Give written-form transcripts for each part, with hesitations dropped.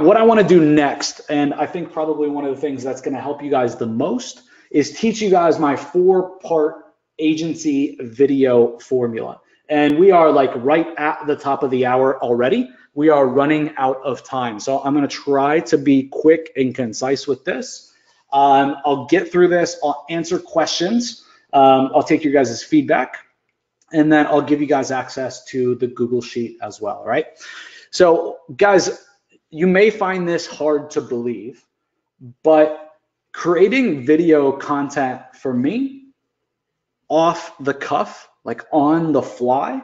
what I want to do next, and I think probably one of the things that's going to help you guys the most, is teach you guys my 4-part agency video formula. And we are like right at the top of the hour already. We are running out of time. So I'm going to try to be quick and concise with this. I'll get through this. I'll answer questions. I'll take your guys' feedback, and then I'll give you guys access to the Google Sheet as well, right? So guys, you may find this hard to believe, but creating video content for me off the cuff, like on the fly,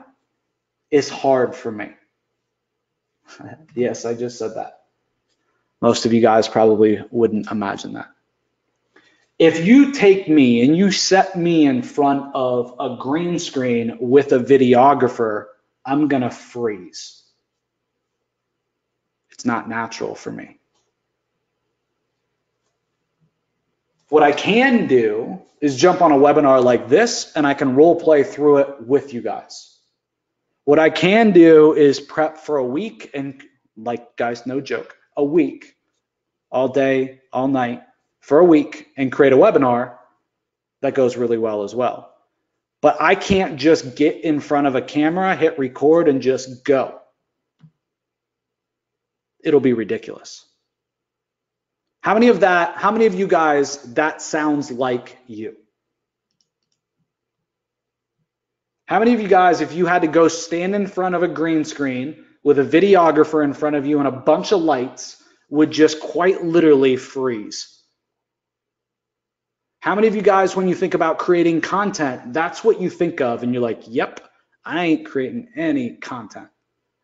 is hard for me. Yes, I just said that. Most of you guys probably wouldn't imagine that. If you take me and you set me in front of a green screen with a videographer, I'm gonna freeze. It's not natural for me. What I can do is jump on a webinar like this and I can role play through it with you guys. What I can do is prep for a week, and like guys, no joke, a week, all day, all night, for a week, and create a webinar that goes really well as well. But I can't just get in front of a camera, hit record, and just go. It'll be ridiculous. How many of you guys, that sounds like you? How many of you guys, if you had to go stand in front of a green screen with a videographer in front of you and a bunch of lights, would just quite literally freeze? How many of you guys, when you think about creating content, that's what you think of and you're like, yep, I ain't creating any content.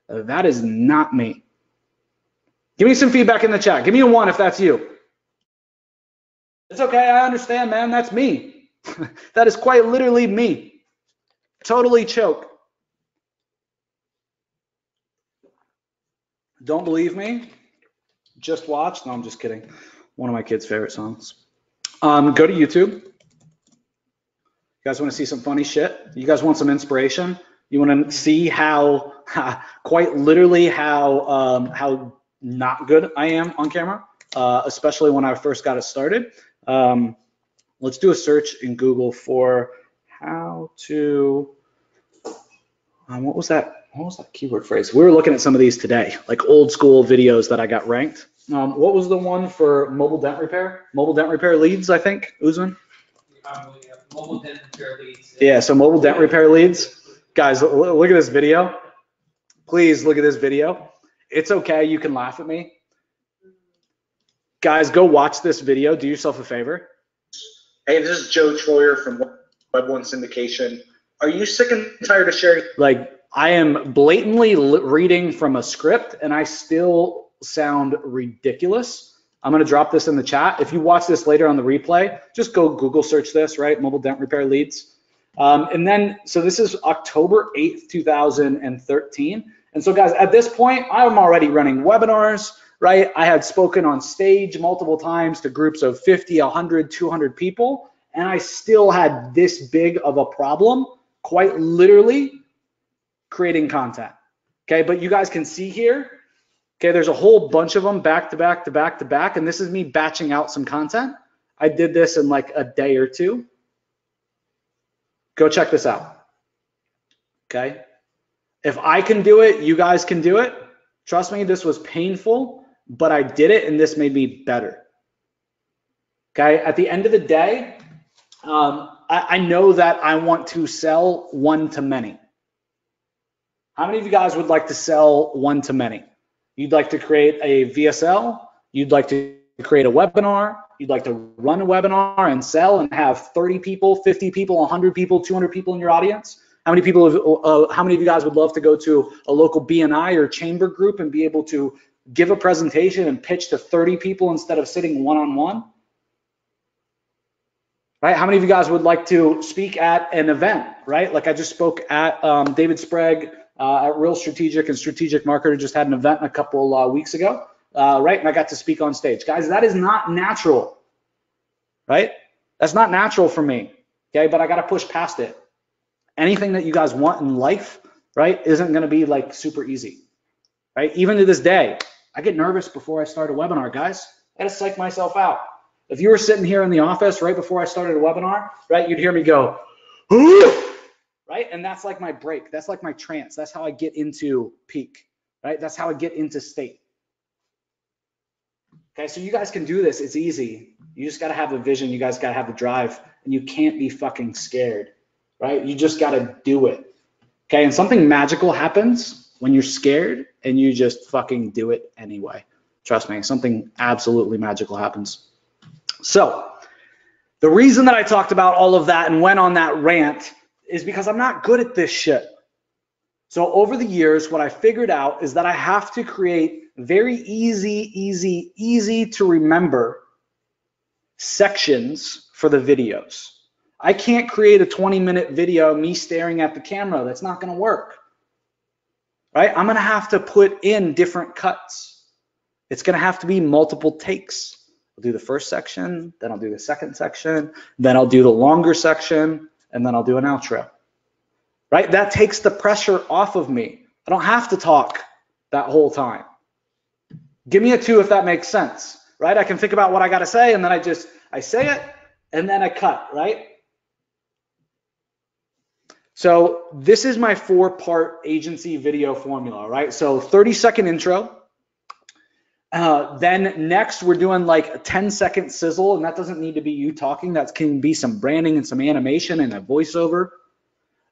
That is not me. Give me some feedback in the chat. Give me a 1 if that's you. It's okay, I understand, man, that's me. That is quite literally me. Totally choke. Don't believe me? Just watch. No, I'm just kidding. One of my kids' favorite songs. Go to YouTube. You guys want to see some funny shit? You guys want some inspiration? You want to see how, quite literally, how not good I am on camera, especially when I first got it started. Let's do a search in Google for how to, what was that keyword phrase? We were looking at some of these today, like old school videos that I got ranked. What was the one for mobile dent repair? Mobile dent repair leads, I think, Usman? Mobile dent repair leads. Yeah, so mobile dent repair leads. Guys, look at this video. Please look at this video. It's okay, you can laugh at me. Guys, go watch this video. Do yourself a favor. Hey, this is Joe Troyer from Web One Syndication. Are you sick and tired of sharing? Like, I am blatantly reading from a script and I still sound ridiculous. I'm gonna drop this in the chat. If you watch this later on the replay, just go Google search this, right? Mobile dent repair leads. And then, so this is October 8th, 2013. And so guys, at this point, I'm already running webinars, right? I had spoken on stage multiple times to groups of 50, 100, 200 people, and I still had this big of a problem, quite literally creating content, okay? But you guys can see here, okay, there's a whole bunch of them back to back to back to back, and this is me batching out some content. I did this in like a day or two. Go check this out, okay? If I can do it, you guys can do it. Trust me, this was painful, but I did it and this made me better, okay? At the end of the day, I know that I want to sell one-to-many. How many of you guys would like to sell one-to-many? You'd like to create a VSL, you'd like to create a webinar, you'd like to run a webinar and sell and have 30 people, 50 people, 100 people, 200 people in your audience? How many people, how many of you guys would love to go to a local BNI or chamber group and be able to give a presentation and pitch to 30 people instead of sitting one-on-one? Right? How many of you guys would like to speak at an event, right? Like I just spoke at David Sprague at Real Strategic, and Strategic Marketer just had an event a couple weeks ago, right? And I got to speak on stage. Guys, that is not natural, right? That's not natural for me, okay? But I got to push past it. Anything that you guys want in life, right, isn't going to be like super easy, right? Even to this day, I get nervous before I start a webinar, guys. I gotta psych myself out. If you were sitting here in the office right before I started a webinar, right, you'd hear me go, right? And that's like my break. That's like my trance. That's how I get into peak, right? That's how I get into state. Okay, so you guys can do this. It's easy. You just gotta have the vision. You guys gotta have the drive, and you can't be fucking scared, right? You just gotta do it. Okay, and something magical happens when you're scared and you just fucking do it anyway. Trust me, something absolutely magical happens. So the reason that I talked about all of that and went on that rant is because I'm not good at this shit. So over the years, what I figured out is that I have to create very easy to remember sections for the videos. I can't create a 20-minute video of me staring at the camera. That's not gonna work, right? I'm gonna have to put in different cuts. It's gonna have to be multiple takes. I'll do the first section, then I'll do the second section, then I'll do the longer section, and then I'll do an outro, right? That takes the pressure off of me. I don't have to talk that whole time. Give me a 2 if that makes sense, right? I can think about what I gotta say, and then I say it, and then I cut, right? So this is my 4-part agency video formula, right? So 30-second intro. Then next we're doing like a 10-second sizzle, and that doesn't need to be you talking. That can be some branding and some animation and a voiceover.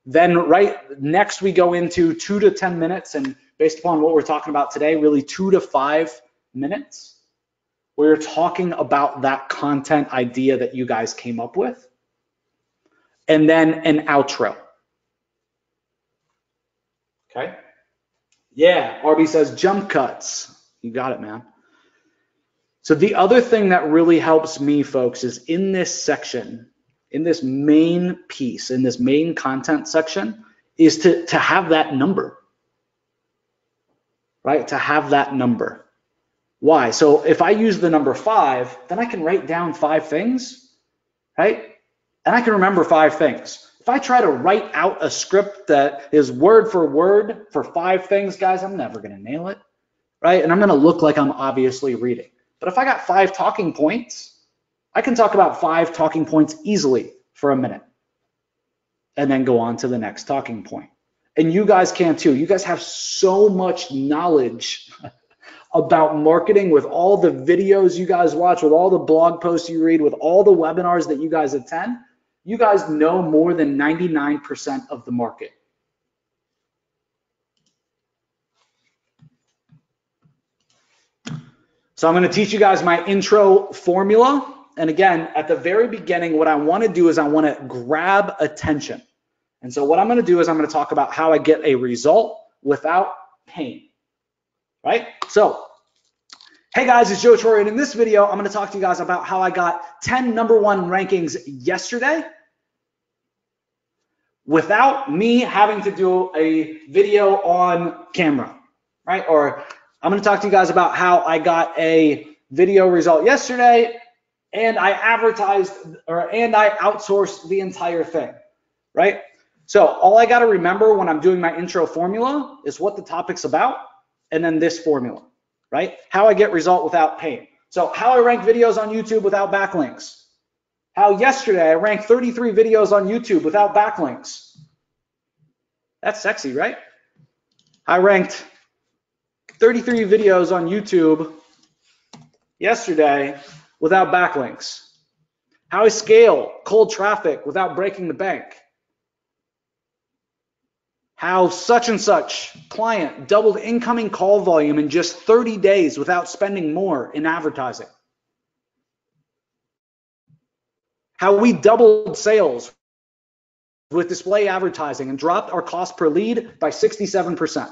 Then right next we go into 2 to 10 minutes, and based upon what we're talking about today, really 2 to 5 minutes. We're talking about that content idea that you guys came up with. And then an outro. Okay? Yeah, RB says jump cuts. You got it, man. So the other thing that really helps me, folks, is in this section, in this main piece, in this main content section, is to have that number, right? To have that number. Why? So if I use the number 5, then I can write down 5 things, right? And I can remember 5 things. If I try to write out a script that is word for word for 5 things, guys, I'm never gonna nail it, right? And I'm gonna look like I'm obviously reading. But if I got 5 talking points, I can talk about 5 talking points easily for a minute and then go on to the next talking point. And you guys can too. You guys have so much knowledge about marketing with all the videos you guys watch, with all the blog posts you read, with all the webinars that you guys attend. You guys know more than 99% of the market. So I'm going to teach you guys my intro formula. And again, at the very beginning, what I want to do is I want to grab attention. And so what I'm going to do is I'm going to talk about how I get a result without pain, right? So, hey guys, it's Joe Troyer, and in this video, I'm going to talk to you guys about how I got 10 #1 rankings yesterday without me having to do a video on camera, right? Or I'm going to talk to you guys about how I got a video result yesterday and I advertised and I outsourced the entire thing, right? So all I got to remember when I'm doing my intro formula is what the topic's about and then this formula, right? How I get result without pain. So how I rank videos on YouTube without backlinks. How yesterday I ranked 33 videos on YouTube without backlinks. That's sexy, right? I ranked 33 videos on YouTube yesterday without backlinks. How I scale cold traffic without breaking the bank. How such and such client doubled incoming call volume in just 30 days without spending more in advertising. How we doubled sales with display advertising and dropped our cost per lead by 67%.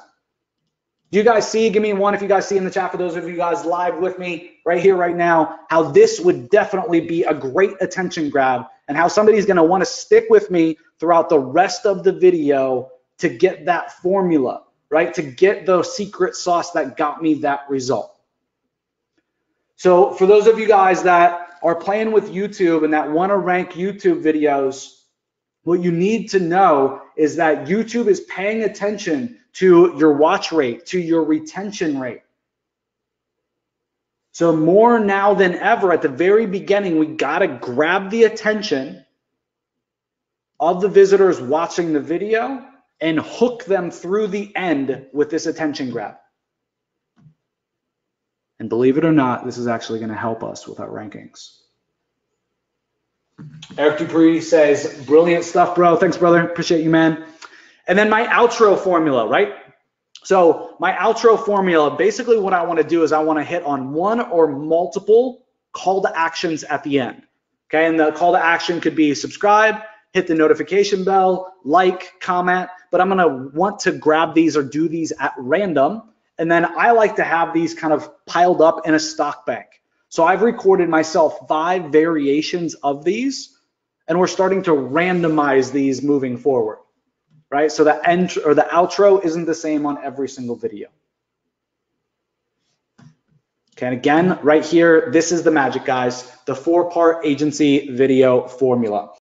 Do you guys see? Give me 1 if you guys see in the chat, for those of you guys live with me right here, right now, how this would definitely be a great attention grab and how somebody's gonna wanna stick with me throughout the rest of the video to get that formula, right? To get the secret sauce that got me that result. So for those of you guys that are playing with YouTube and that wanna rank YouTube videos, what you need to know is that YouTube is paying attention to your watch rate, to your retention rate. So more now than ever, at the very beginning, we gotta grab the attention of the visitors watching the video and hook them through the end with this attention grab. And believe it or not, this is actually gonna help us with our rankings. Eric Dupree says, brilliant stuff, bro. Thanks, brother. Appreciate you, man. And then my outro formula, right? So my outro formula, basically what I want to do is I want to hit on one or multiple call to actions at the end. Okay, and the call to action could be subscribe, hit the notification bell, like, comment, but I'm going to want to grab these or do these at random. And then I like to have these kind of piled up in a stock bank. So I've recorded myself 5 variations of these, and we're starting to randomize these moving forward, right? So the end or the outro isn't the same on every single video. Okay, and again, right here, this is the magic, guys, the 4-part agency video formula.